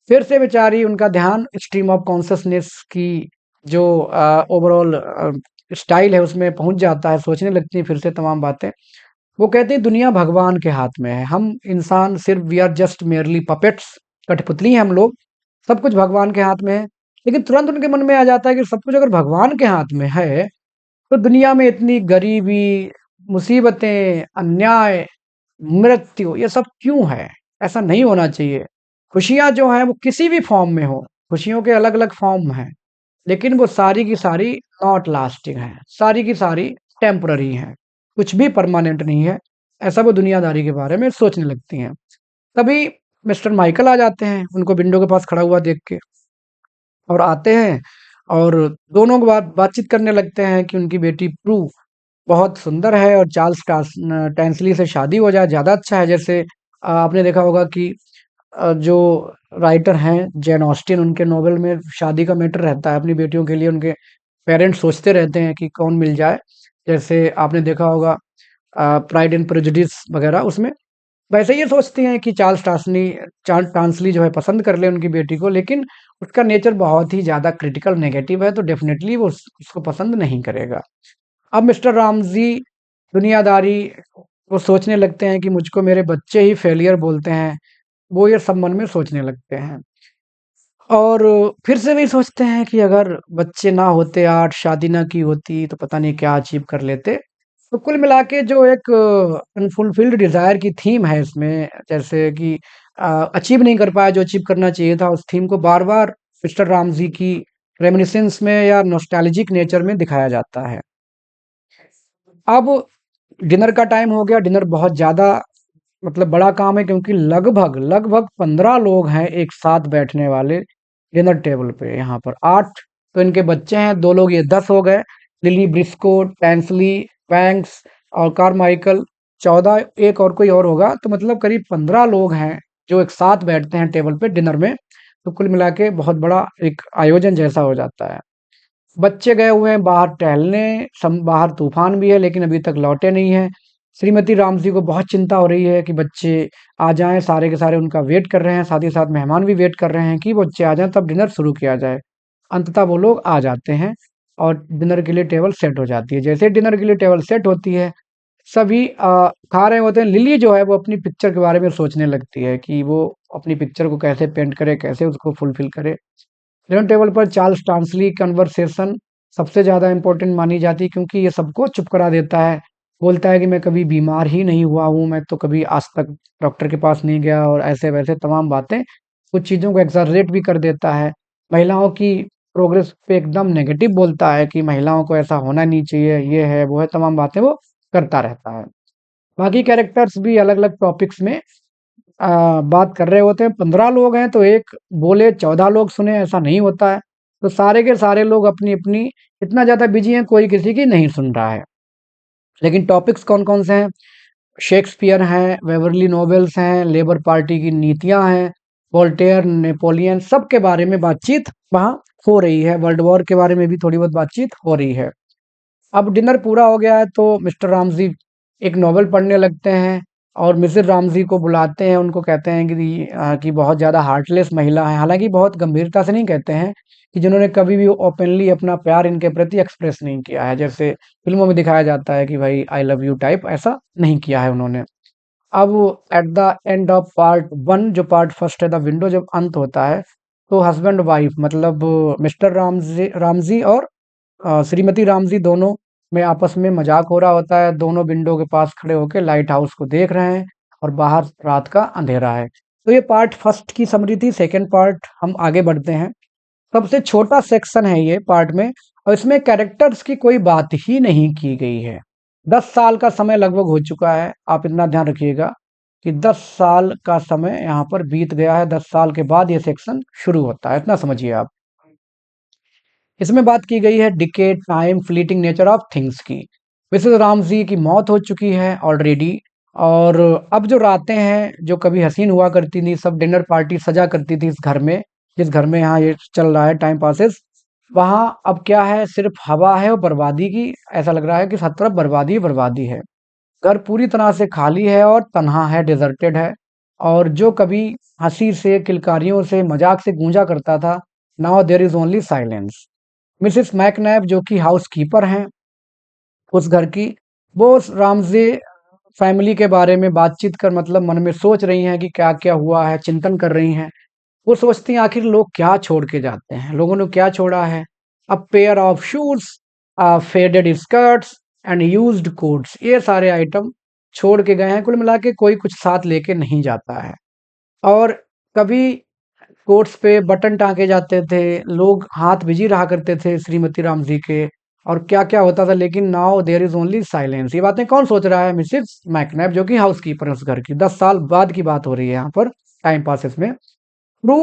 फिर से बेचारी उनका ध्यान स्ट्रीम ऑफ कॉन्शसनेस की जो ओवरऑल स्टाइल है उसमें पहुँच जाता है, सोचने लगती हैं फिर से तमाम बातें। वो कहते हैं दुनिया भगवान के हाथ में है, हम इंसान सिर्फ़ we are just merely puppets, कठपुतली हैं हम लोग, सब कुछ भगवान के हाथ में है। लेकिन तुरंत उनके मन में आ जाता है कि सब कुछ अगर भगवान के हाथ में है, तो दुनिया में इतनी गरीबी, मुसीबतें, अन्याय, मृत्यु ये सब क्यों है? ऐसा नहीं होना चाहिए। खुशियाँ जो हैं वो किसी भी फ़ॉर्म में हो, खुशियों के अलग-अलग फ़ॉर्म हैं, लेकिन वो सारी की सारी नॉट लास्टिंग हैं, सारी की सारी टेम्पररी हैं, कुछ भी परमानेंट नहीं है। ऐसा वो दुनियादारी के बारे में सोचने लगती हैं। तभी मिस्टर माइकल आ जाते हैं, उनको विंडो के पास खड़ा हुआ देख के, और आते हैं और दोनों बातचीत करने लगते हैं कि उनकी बेटी प्रू बहुत सुंदर है और चार्ल्स टैंसली से शादी हो जाए ज़्यादा अच्छा है। जैसे आपने देखा होगा कि जो राइटर हैं जैन ऑस्टिन, उनके नॉवेल में शादी का मैटर रहता है, अपनी बेटियों के लिए उनके पेरेंट्स सोचते रहते हैं कि कौन मिल जाए। जैसे आपने देखा होगा प्राइड एंड प्रेजुडिस वगैरह उसमें। वैसे ये सोचती हैं कि चार्ल्स टांसली जो है पसंद कर ले उनकी बेटी को, लेकिन उसका नेचर बहुत ही ज़्यादा क्रिटिकल नेगेटिव है, तो डेफ़िनेटली वो उसको पसंद नहीं करेगा। अब मिस्टर रामज़ी दुनियादारी वो सोचने लगते हैं कि मुझको मेरे बच्चे ही फेलियर बोलते हैं, वो ये सब मन में सोचने लगते हैं। और फिर से वही सोचते हैं कि अगर बच्चे ना होते आज, शादी ना की होती तो पता नहीं क्या अचीव कर लेते। तो कुल मिला के जो एक अनफुलफिल्ड डिज़ायर की थीम है इसमें, जैसे कि अचीव नहीं कर पाया जो अचीव करना चाहिए था, उस थीम को बार-बार मिस्टर रामज़ी की रेमिनिस्सेंस में या नॉस्टैल्जिक नेचर में दिखाया जाता है। अब डिनर का टाइम हो गया, डिनर बहुत ज़्यादा मतलब बड़ा काम है, क्योंकि लगभग 15 लोग हैं एक साथ बैठने वाले डिनर टेबल पे यहाँ पर। 8 तो इनके बच्चे हैं, 2 लोग ये 10 हो गए। लिली ब्रिस्को, टैंसली, बैंक्स और कारमाइकल 14, एक और कोई और होगा, तो मतलब करीब 15 लोग हैं जो एक साथ बैठते हैं टेबल पे डिनर में। तो कुल मिला के बहुत बड़ा एक आयोजन जैसा हो जाता है। बच्चे गए हुए हैं बाहर टहलने, बाहर तूफान भी है लेकिन अभी तक लौटे नहीं हैं। श्रीमती रामजी को बहुत चिंता हो रही है कि बच्चे आ जाएं, सारे के सारे उनका वेट कर रहे हैं, साथ ही साथ मेहमान भी वेट कर रहे हैं कि बच्चे आ जाएं तब डिनर शुरू किया जाए। अंततः वो लोग आ जाते हैं और डिनर के लिए टेबल सेट हो जाती है। जैसे डिनर के लिए टेबल सेट होती है, सभी खा रहे होते हैं। लिली जो है वो अपनी पिक्चर के बारे में सोचने लगती है कि वो अपनी पिक्चर को कैसे पेंट करे, कैसे उसको फुलफिल करे। डिनर टेबल पर चार्ल्स टांसली कन्वर्सेशन सबसे ज़्यादा इम्पोर्टेंट मानी जाती है, क्योंकि ये सबको चुप करा देता है। बोलता है कि मैं कभी बीमार ही नहीं हुआ हूँ, मैं तो कभी आज तक डॉक्टर के पास नहीं गया, और ऐसे-वैसे तमाम बातें, कुछ चीज़ों को एक्ज़ैजरेट भी कर देता है। महिलाओं की प्रोग्रेस पे एकदम नेगेटिव बोलता है कि महिलाओं को ऐसा होना नहीं चाहिए, ये है, वो है, तमाम बातें वो करता रहता है। बाकी कैरेक्टर्स भी अलग-अलग टॉपिक्स में बात कर रहे होते हैं। 15 लोग हैं तो एक बोले 14 लोग सुने, ऐसा नहीं होता है। तो सारे के सारे लोग अपनी-अपनी इतना ज़्यादा बिज़ी हैं, कोई किसी की नहीं सुन रहा है। लेकिन टॉपिक्स कौन-कौन से हैं? शेक्सपियर हैं, वेवरली नोवेल्स हैं, लेबर पार्टी की नीतियाँ हैं, वोल्टेयर, नेपोलियन, सबके बारे में बातचीत वहाँ हो रही है। वर्ल्ड वॉर के बारे में भी थोड़ी बहुत बातचीत हो रही है। अब डिनर पूरा हो गया है तो मिस्टर रामजी एक नॉवेल पढ़ने लगते हैं और मिसेस रामजी को बुलाते हैं। उनको कहते हैं कि बहुत ज़्यादा हार्टलेस महिला है, हालांकि बहुत गंभीरता से नहीं कहते हैं, कि जिन्होंने कभी भी ओपनली अपना प्यार इनके प्रति एक्सप्रेस नहीं किया है, जैसे फिल्मों में दिखाया जाता है कि भाई आई लव यू टाइप, ऐसा नहीं किया है उन्होंने। अब eight the end of part one, जो पार्ट फर्स्ट है द विंडो, जब अंत होता है तो हस्बैंड वाइफ मतलब मिस्टर रामजी और श्रीमती रामजी दोनों में आपस में मजाक हो रहा होता है। दोनों विंडो के पास खड़े होकर लाइट हाउस को देख रहे हैं और बाहर रात का अंधेरा है। तो ये पार्ट फर्स्ट की समरी थी। सेकंड पार्ट हम आगे बढ़ते हैं। सबसे छोटा सेक्शन है ये पार्ट में, और इसमें कैरेक्टर्स की कोई बात ही नहीं की गई है। 10 साल का समय लगभग हो चुका है। आप इतना ध्यान रखिएगा कि 10 साल का समय यहाँ पर बीत गया है। 10 साल के बाद ये सेक्शन शुरू होता है, इतना समझिए आप। इसमें बात की गई है decade, time, fleeting nature of things की। मिसेस रामजी की मौत हो चुकी है ऑलरेडी, और अब जो रातें हैं जो कभी हसीन हुआ करती थी, सब डिनर पार्टी सजा करती थी इस घर में, जिस घर में यहाँ ये चल रहा है टाइम पासेस, वहाँ अब क्या है, सिर्फ हवा है और बर्बादी की। ऐसा लग रहा है कि हर तरफ बर्बादी ही बर्बादी है। घर पूरी तरह से खाली है और तन्हा है, डिजर्टेड है। और जो कभी हंसी से, किलकारियों से, मजाक से गूंजा करता था, now there is only silence. Mrs McNab जो कि हाउसकीपर हैं उस घर की, वो उस रामजे फैमिली के बारे में बातचीत कर मतलब मन में सोच रही हैं कि क्या क्या हुआ है, चिंतन कर रही हैं। वो सोचती हैं आखिर लोग क्या छोड़ के जाते हैं, लोगों ने क्या छोड़ा है। A pair of shoes, faded skirts and used quotes, ये सारे आइटम छोड़ के गए हैं। कुल मिला के कोई कुछ साथ लेके नहीं जाता है। और कभी कोट्स पे बटन टाँके जाते थे, लोग हाथ बिजी रहा करते थे श्रीमती रामजी के, और क्या-क्या होता था, लेकिन now there is only silence. ये बातें कौन सोच रहा है? मिसेस मैकनैप जो कि हाउसकीपर है उस घर की। 10 साल बाद की बात हो रही है यहाँ पर टाइम पासेस में। प्रू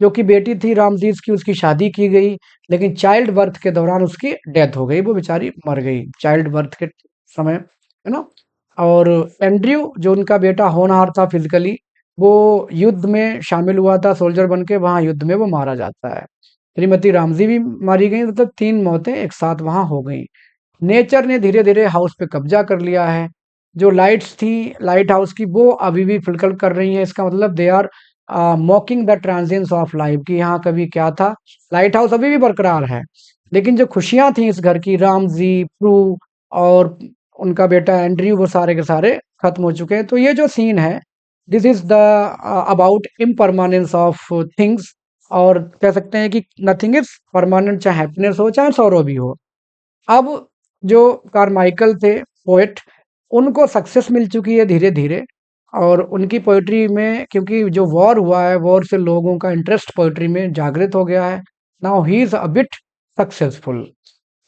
जो कि बेटी थी रामजीस की, उसकी शादी की गई, लेकिन चाइल्ड बर्थ के दौरान उसकी डेथ हो गई, वो बेचारी मर गई चाइल्ड बर्थ के समय, है ना? और एंड्रयू जो उनका बेटा होनहार था फिजिकली, वो युद्ध में शामिल हुआ था सोल्जर बन के, वहाँ युद्ध में वो मारा जाता है। श्रीमती रामजी भी मारी गई, मतलब 3 मौतें एक साथ वहाँ हो गई। नेचर ने धीरे-धीरे हाउस पे कब्जा कर लिया है। जो लाइट्स थी लाइट हाउस की वो अभी भी फ्लिकर कर रही हैं। इसका मतलब they are mocking the transience of life कि यहाँ कभी क्या था। लाइट हाउस अभी भी बरकरार है, लेकिन जो खुशियां थी इस घर की, रामजी, प्रू और उनका बेटा एंड्रयू, वो सारे के सारे खत्म हो चुके हैं। तो ये जो सीन है, this is the about impermanence of things. और कह सकते हैं कि नथिंग इज परमानेंट, चाहे हैप्पीनेस हो चाहे सौरो भी हो। अब जो कारमाइकल थे पोएट, उनको सक्सेस मिल चुकी है धीरे धीरे, और उनकी पोइट्री में, क्योंकि जो वॉर हुआ है, वॉर से लोगों का इंटरेस्ट पोइट्री में जागृत हो गया है। Now he is a bit successful.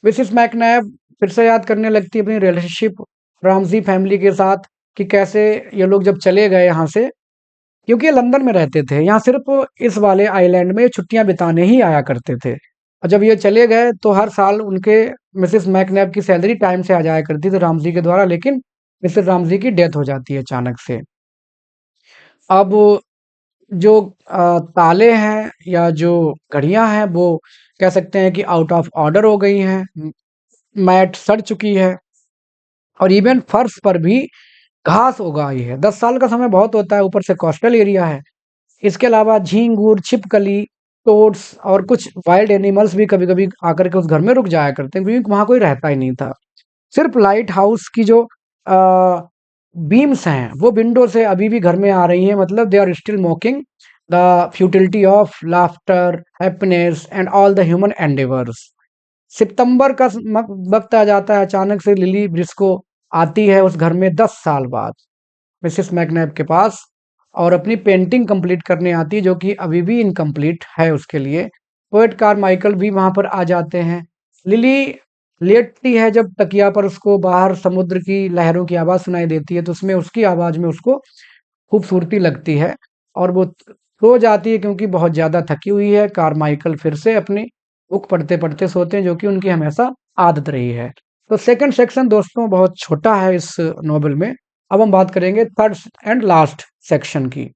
Mrs McNab फिर से याद करने लगती है अपनी रिलेशनशिप रामजी फैमिली के साथ, कि कैसे ये लोग जब चले गए यहाँ से, क्योंकि ये लंदन में रहते थे, यहाँ सिर्फ इस वाले आइलैंड में छुट्टियां बिताने ही आया करते थे। और जब ये चले गए तो हर साल उनके मिसेस मैकनैब की सैलरी टाइम से आ जाया करती थी रामजी के द्वारा, लेकिन मिसेस रामजी की डेथ हो जाती है अचानक से। अब जो ताले हैं या जो घड़ियां हैं, वो कह सकते हैं कि आउट ऑफ ऑर्डर हो गई हैं, मैट सड़ चुकी है, और इवन फर्श पर भी घास उग आई है। 10 साल का समय बहुत होता है, ऊपर से कोस्टल एरिया है। इसके अलावा झींगुर, छिपकली, टोड्स और कुछ वाइल्ड एनिमल्स भी कभी कभी आकर के उस घर में रुक जाया करते हैं, क्योंकि वहां कोई रहता ही नहीं था। सिर्फ लाइट हाउस की जो बीम्स हैं वो विंडो से अभी भी घर में आ रही हैं, मतलब they are still mocking the futility of laughter, happiness and all the human endeavours. सितंबर का वक्त आ जाता है, अचानक से लिली ब्रिस्को आती है उस घर में 10 साल बाद मिसेस मैकनैब के पास, और अपनी पेंटिंग कंप्लीट करने आती है, जो कि अभी भी इनकम्प्लीट है उसके लिए। पोएट कारमाइकल भी वहां पर आ जाते हैं। लिली लेटती है जब तकिया पर, उसको बाहर समुद्र की लहरों की आवाज सुनाई देती है, तो उसमें उसकी आवाज में उसको खूबसूरती लगती है, और वो सो जाती है क्योंकि बहुत ज्यादा थकी हुई है। कारमाइकल फिर से अपनी बुक पढ़ते पढ़ते सोते हैं, जो कि उनकी हमेशा आदत रही है। तो सेकंड सेक्शन दोस्तों बहुत छोटा है इस नॉवेल में। अब हम बात करेंगे थर्ड एंड लास्ट सेक्शन की,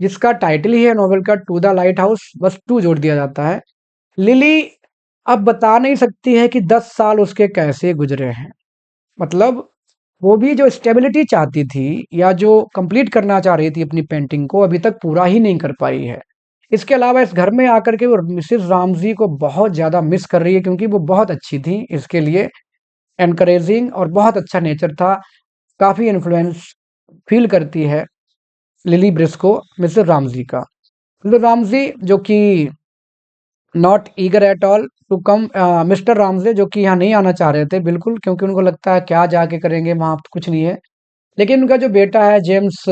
जिसका टाइटल ही है नॉवेल का टू द लाइट हाउस, बस टू जोड़ दिया जाता है। लिली अब बता नहीं सकती है कि 10 साल उसके कैसे गुजरे हैं। मतलब वो भी जो स्टेबिलिटी चाहती थी या जो कंप्लीट करना चाह रही थी अपनी पेंटिंग को, अभी तक पूरा ही नहीं कर पाई है। इसके अलावा इस घर में आकर के वो मिसेस रामजी को बहुत ज़्यादा मिस कर रही है, क्योंकि वो बहुत अच्छी थी इसके लिए, एनकरेजिंग, और बहुत अच्छा नेचर था। काफ़ी इन्फ्लुएंस फील करती है लिली ब्रिस्को मिसेस रामजी का। मिसेस रामजी जो कि not eager at all to come, Mr Ramsay जो कि यहाँ नहीं आना चाह रहे थे बिल्कुल, क्योंकि उनको लगता है क्या जाके करेंगे वहाँ, तो कुछ नहीं है। लेकिन उनका जो बेटा है जेम्स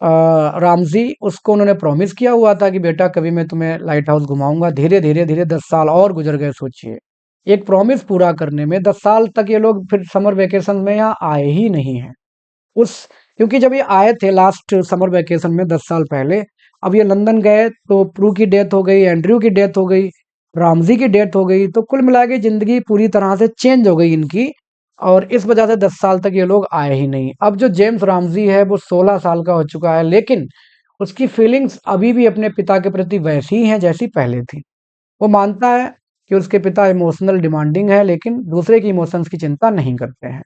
रामजी, उसको उन्होंने प्रॉमिस किया हुआ था कि बेटा कभी मैं तुम्हें लाइट हाउस घुमाऊंगा। धीरे धीरे धीरे 10 साल और गुजर गए, सोचिए, एक प्रॉमिस पूरा करने में 10 साल तक ये लोग फिर समर वेकेशन में यहाँ आए ही नहीं हैं। उस क्योंकि जब ये आए थे लास्ट समर वेकेशन में 10 साल पहले, अब ये लंदन गए तो प्रू की डेथ हो गई, एंड्रयू की डेथ हो गई, रामजी की डेथ हो गई, तो कुल मिला के जिंदगी पूरी तरह से चेंज हो गई इनकी, और इस वजह से 10 साल तक ये लोग आए ही नहीं। अब जो जेम्स रामजी है वो 16 साल का हो चुका है, लेकिन उसकी फीलिंग्स अभी भी अपने पिता के प्रति वैसी ही हैं जैसी पहले थी। वो मानता है कि उसके पिता इमोशनल डिमांडिंग है, लेकिन दूसरे की इमोशंस की चिंता नहीं करते हैं।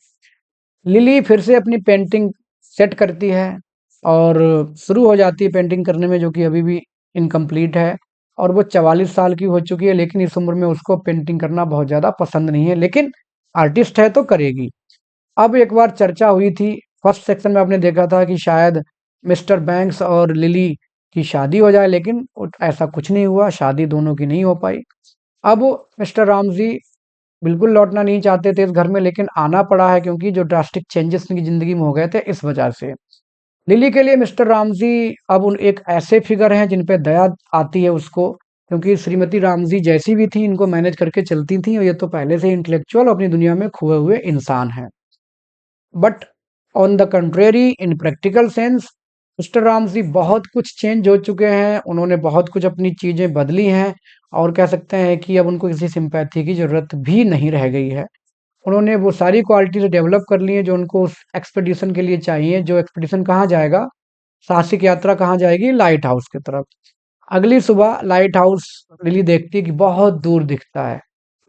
लिली फिर से अपनी पेंटिंग सेट करती है और शुरू हो जाती है पेंटिंग करने में, जो कि अभी भी इनकम्प्लीट है, और वो 44 साल की हो चुकी है, लेकिन इस उम्र में उसको पेंटिंग करना बहुत ज़्यादा पसंद नहीं है, लेकिन आर्टिस्ट है तो करेगी। अब एक बार चर्चा हुई थी, फर्स्ट सेक्शन में आपने देखा था कि शायद मिस्टर बैंक्स और लिली की शादी हो जाए, लेकिन ऐसा कुछ नहीं हुआ, शादी दोनों की नहीं हो पाई। अब मिस्टर रामजी बिल्कुल लौटना नहीं चाहते थे इस घर में, लेकिन आना पड़ा है, क्योंकि जो ड्रास्टिक चेंजेस उनकी ज़िंदगी में हो गए थे इस वजह से। लिली के लिए मिस्टर रामजी अब उन एक ऐसे फिगर हैं जिन पे दया आती है उसको, क्योंकि श्रीमती रामजी जैसी भी थी इनको मैनेज करके चलती थी, और ये तो पहले से ही इंटेलेक्चुअल अपनी दुनिया में खोए हुए इंसान हैं। But on the contrary, in practical sense, mister Ramji बहुत कुछ चेंज हो चुके हैं, उन्होंने बहुत कुछ अपनी चीज़ें बदली हैं, और कह सकते हैं कि अब उनको किसी सिंपैथी की ज़रूरत भी नहीं रह गई है। उन्होंने वो सारी क्वालिटीज़ डेवलप कर ली हैं जो उनको उस एक्सपीडिशन के लिए चाहिए। जो एक्सपीडिशन कहाँ जाएगा, साहसिक यात्रा कहाँ जाएगी, लाइट हाउस की तरफ। अगली सुबह लाइट हाउस लिली देखती है कि बहुत दूर दिखता है,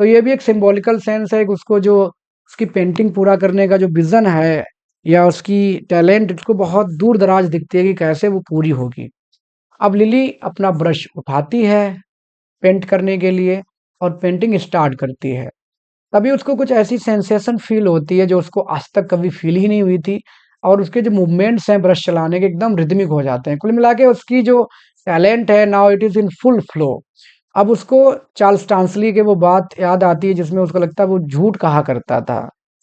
तो ये भी एक सिंबॉलिकल सेंस है कि उसको जो उसकी पेंटिंग पूरा करने का जो विज़न है या उसकी टैलेंट उसको बहुत दूर-दराज दिखती है कि कैसे वो पूरी होगी। अब लिली अपना ब्रश उठाती है पेंट करने के लिए और पेंटिंग स्टार्ट करती है। तभी उसको कुछ ऐसी सेंसेशन फ़ील होती है जो उसको आज तक कभी फ़ील ही नहीं हुई थी और उसके जो मूवमेंट्स हैं ब्रश चलाने के एकदम रिदमिक हो जाते हैं। कुल मिला के उसकी जो टैलेंट है now it is in full flow. अब उसको चार्ल्स स्टांसली की वो बात याद आती है जिसमें उसको लगता है वो झूठ कहा करता था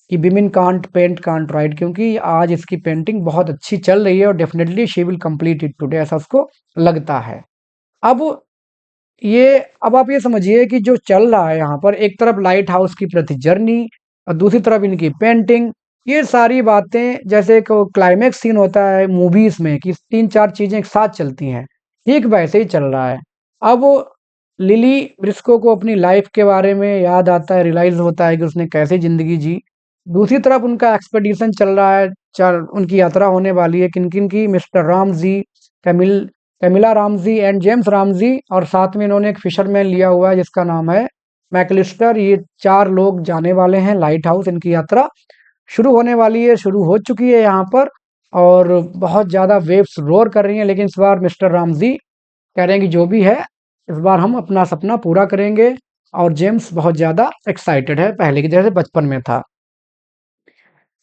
कि women can't paint can't write, क्योंकि आज इसकी पेंटिंग बहुत अच्छी चल रही है और definitely she will complete it today, ऐसा उसको लगता है। अब ये अब आप ये समझिए कि जो चल रहा है यहाँ पर, एक तरफ लाइट हाउस की प्रति जर्नी और दूसरी तरफ इनकी पेंटिंग, ये सारी बातें जैसे एक क्लाइमेक्स सीन होता है मूवीज में कि तीन चार चीजें एक साथ चलती हैं, ठीक वैसे ही चल रहा है। अब लिली ब्रिस्को को अपनी लाइफ के बारे में याद आता है, रियलाइज होता है कि उसने कैसे जिंदगी जी। दूसरी तरफ उनका एक्सपेडिशन चल रहा है, चार उनकी यात्रा होने वाली है किन किन की, Mr Ramsay, Camille Camilla Ramsay and James Ramsay, और साथ में इन्होंने एक फिशरमैन लिया हुआ है जिसका नाम है मैकलिस्टर। ये चार लोग जाने वाले हैं लाइट हाउस। इनकी यात्रा शुरू होने वाली है, शुरू हो चुकी है यहाँ पर, और बहुत ज़्यादा वेव्स रोर कर रही हैं। लेकिन इस बार मिस्टर रामजी कह रहे हैं कि जो भी है इस बार हम अपना सपना पूरा करेंगे, और जेम्स बहुत ज़्यादा एक्साइटेड है पहले की जैसे बचपन में था।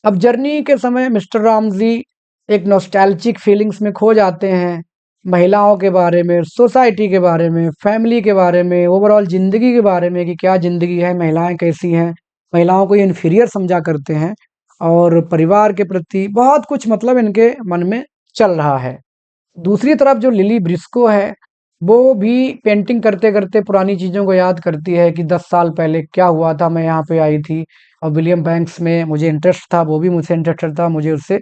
अब जर्नी के समय मिस्टर रामजी एक नॉस्टैल्जिक फीलिंग्स में खो जाते हैं, महिलाओं के बारे में, सोसाइटी के बारे में, फैमिली के बारे में, ओवरऑल ज़िंदगी के बारे में कि क्या ज़िंदगी है, महिलाएं कैसी हैं, महिलाओं को ये इन्फीरियर समझा करते हैं, और परिवार के प्रति बहुत कुछ मतलब इनके मन में चल रहा है। दूसरी तरफ जो लिली ब्रिस्को है, वो भी पेंटिंग करते-करते पुरानी चीज़ों को याद करती है कि 10 साल पहले क्या हुआ था, मैं यहाँ पे आई थी और विलियम बैंक्स में मुझे इंटरेस्ट था, वो भी मुझसे इंटरेस्टेड था, मुझे उससे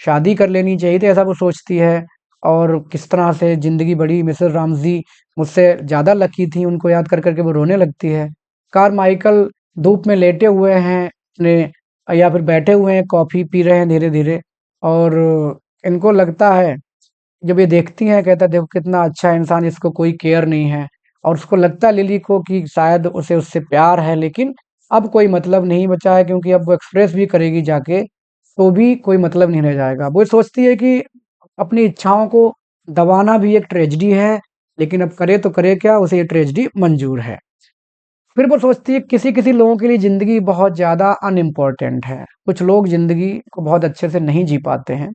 शादी कर लेनी चाहिए थी, ऐसा वो सोचती है। और किस तरह से ज़िंदगी बढ़ी, मिसेस रामज़ी मुझसे ज़्यादा लकी थी, उनको याद कर के वो रोने लगती है। कारमाइकल धूप में लेटे हुए हैं अपने, या फिर बैठे हुए हैं, कॉफ़ी पी रहे हैं धीरे-धीरे, और इनको लगता है, जब ये देखती हैं कहता है देखो कितना अच्छा इंसान, इसको कोई केयर नहीं है। और उसको लगता है लिली को कि शायद उसे उससे प्यार है, लेकिन अब कोई मतलब नहीं बचा है, क्योंकि अब वो एक्सप्रेस भी करेगी जाके तो भी कोई मतलब नहीं रह जाएगा। वो सोचती है कि अपनी इच्छाओं को दबाना भी एक ट्रेजेडी है, लेकिन अब करे तो करे क्या, उसे ये ट्रेजेडी मंजूर है। फिर वो सोचती है किसी किसी लोगों के लिए ज़िंदगी बहुत ज़्यादा अनइम्पोर्टेंट है, कुछ लोग ज़िंदगी को बहुत अच्छे से नहीं जी पाते हैं।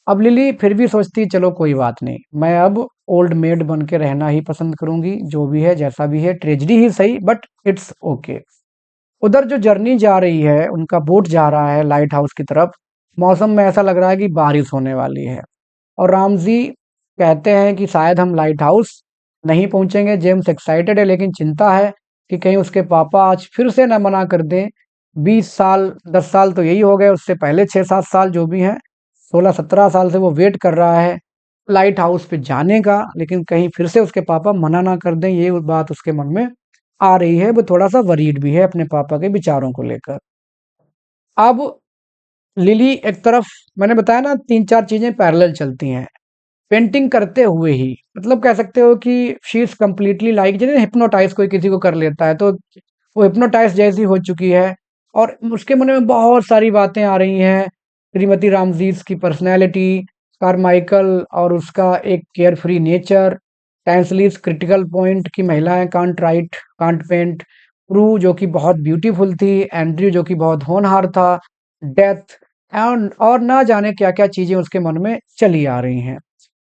अब लिली फिर भी सोचती है चलो कोई बात नहीं, मैं अब ओल्ड मेड बन के रहना ही पसंद करूंगी, जो भी है जैसा भी है, ट्रेजेडी ही सही बट इट्स ओके। उधर जो जर्नी जा रही है, उनका बोट जा रहा है लाइट हाउस की तरफ, मौसम में ऐसा लग रहा है कि बारिश होने वाली है, और रामजी कहते हैं कि शायद हम लाइट हाउस नहीं पहुंचेंगे। जेम्स एक्साइटेड है लेकिन चिंता है कि कहीं उसके पापा आज फिर से न मना कर दें। 20 साल 10 साल तो यही हो गए, उससे पहले 6-7 साल जो भी हैं, 16-17 साल से वो वेट कर रहा है लाइट हाउस पे जाने का, लेकिन कहीं फिर से उसके पापा मना ना कर दें, ये बात उसके मन में आ रही है। वो थोड़ा सा वरीड भी है अपने पापा के विचारों को लेकर। अब लिली एक तरफ, मैंने बताया ना तीन चार चीजें पैरेलल चलती हैं पेंटिंग करते हुए ही, मतलब कह सकते हो कि शी इज कम्प्लीटली लाइक, जैसे हिप्नोटाइज कोई किसी को कर लेता है तो वो हिप्नोटाइज जैसी हो चुकी है। और उसके मन में बहुत सारी बातें आ रही हैं, श्रीमती रामजीस की पर्सनैलिटी, कारमाइकल और उसका एक carefree nature, Tansley's critical point की महिलाएं can't write can't paint, Prue जो कि बहुत ब्यूटीफुल थी, एंड्रयू जो कि बहुत होनहार था, डेथ, एंड और ना जाने क्या क्या चीजें उसके मन में चली आ रही हैं।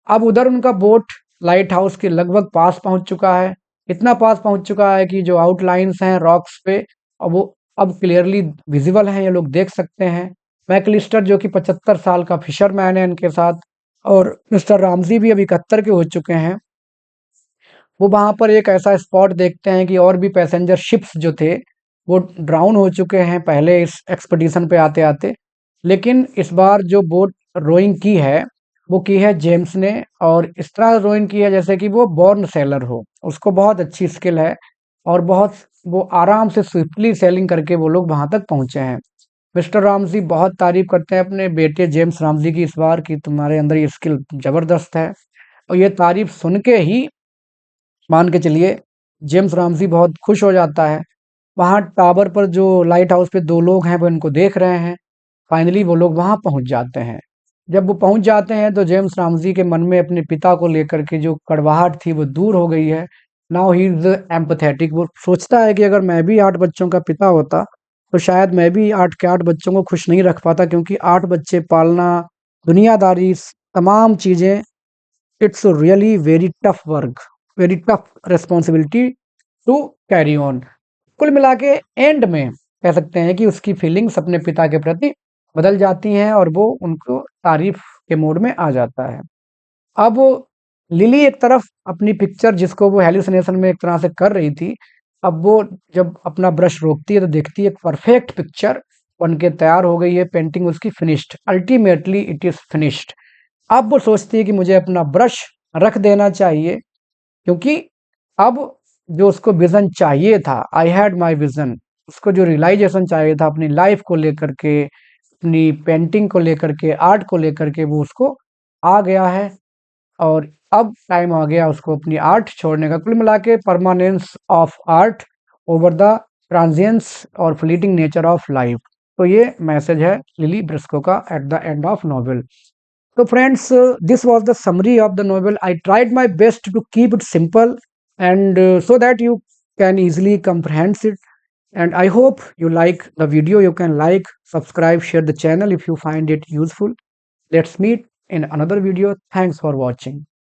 अब उधर उनका बोट लाइट हाउस के लगभग पास पहुंच चुका है, इतना पास पहुंच चुका है कि जो आउटलाइंस हैं रॉक्स पे, अब वो अब क्लियरली विजिबल हैं, ये लोग देख सकते हैं। मैकलिस्टर जो कि 75 साल का फिशरमैन है इनके साथ, और मिस्टर रामजी भी अब 71 के हो चुके हैं। वो वहां पर एक ऐसा स्पॉट देखते हैं कि और भी पैसेंजर शिप्स जो थे वो ड्राउन हो चुके हैं पहले इस एक्सपीडिशन पे आते आते। लेकिन इस बार जो बोट रोइंग की है वो की है जेम्स ने, और इस तरह रोइंग की है जैसे कि वो बॉर्न सेलर हो, उसको बहुत अच्छी स्किल है, और बहुत वो आराम से स्विफ्टली सेलिंग करके वो लोग वहां तक पहुंचे हैं। मिस्टर रामजी बहुत तारीफ करते हैं अपने बेटे जेम्स रामजी की इस बार कि तुम्हारे अंदर ये स्किल जबरदस्त है। और ये तारीफ सुन के ही मान के चलिए जेम्स रामजी बहुत खुश हो जाता है, वहाँ टावर पर जो लाइट हाउस पे 2 लोग हैं वो इनको देख रहे हैं। फाइनली वो लोग वहाँ पहुँच जाते हैं। जब वो पहुँच जाते हैं तो जेम्स रामज़ी के मन में अपने पिता को लेकर के जो कड़वाहट थी वो दूर हो गई है। Now he is empathetic. वो सोचता है कि अगर मैं भी 8 बच्चों का पिता होता तो शायद मैं भी 8 के 8 बच्चों को खुश नहीं रख पाता, क्योंकि 8 बच्चे पालना, दुनियादारी, तमाम चीज़ें, it's really very tough work, very tough responsibility to carry on. कुल मिला के एंड में कह सकते हैं कि उसकी फीलिंग्स अपने पिता के प्रति बदल जाती हैं और वो उनको तारीफ के मूड में आ जाता है। अब लिली एक तरफ अपनी पिक्चर जिसको वो हेलुसिनेशन में एक तरह से कर रही थी, अब वो जब अपना ब्रश रोकती है तो देखती है एक परफेक्ट पिक्चर बन के तैयार हो गई है, पेंटिंग उसकी finished, ultimately it is finished. अब वो सोचती है कि मुझे अपना ब्रश रख देना चाहिए, क्योंकि अब जो उसको विज़न चाहिए था, आई हैड माय विज़न, उसको जो रियलाइज़ेशन चाहिए था अपनी लाइफ़ को लेकर के, अपनी पेंटिंग को लेकर के, आर्ट को लेकर के, वो उसको आ गया है। और अब टाइम आ गया उसको अपनी आर्ट छोड़ने का। कुल मिला के permanence of art over the transience और फ्लीटिंग नेचर ऑफ लाइफ। तो ये मैसेज है लिली ब्रिस्को का at the end of novel. So friends, this was the summary of the novel. I tried my best to keep it simple and so that you can easily comprehend it. And I hope you like the video. You can like, subscribe, share the channel if you find it useful. Let's meet in another video. Thanks for watching.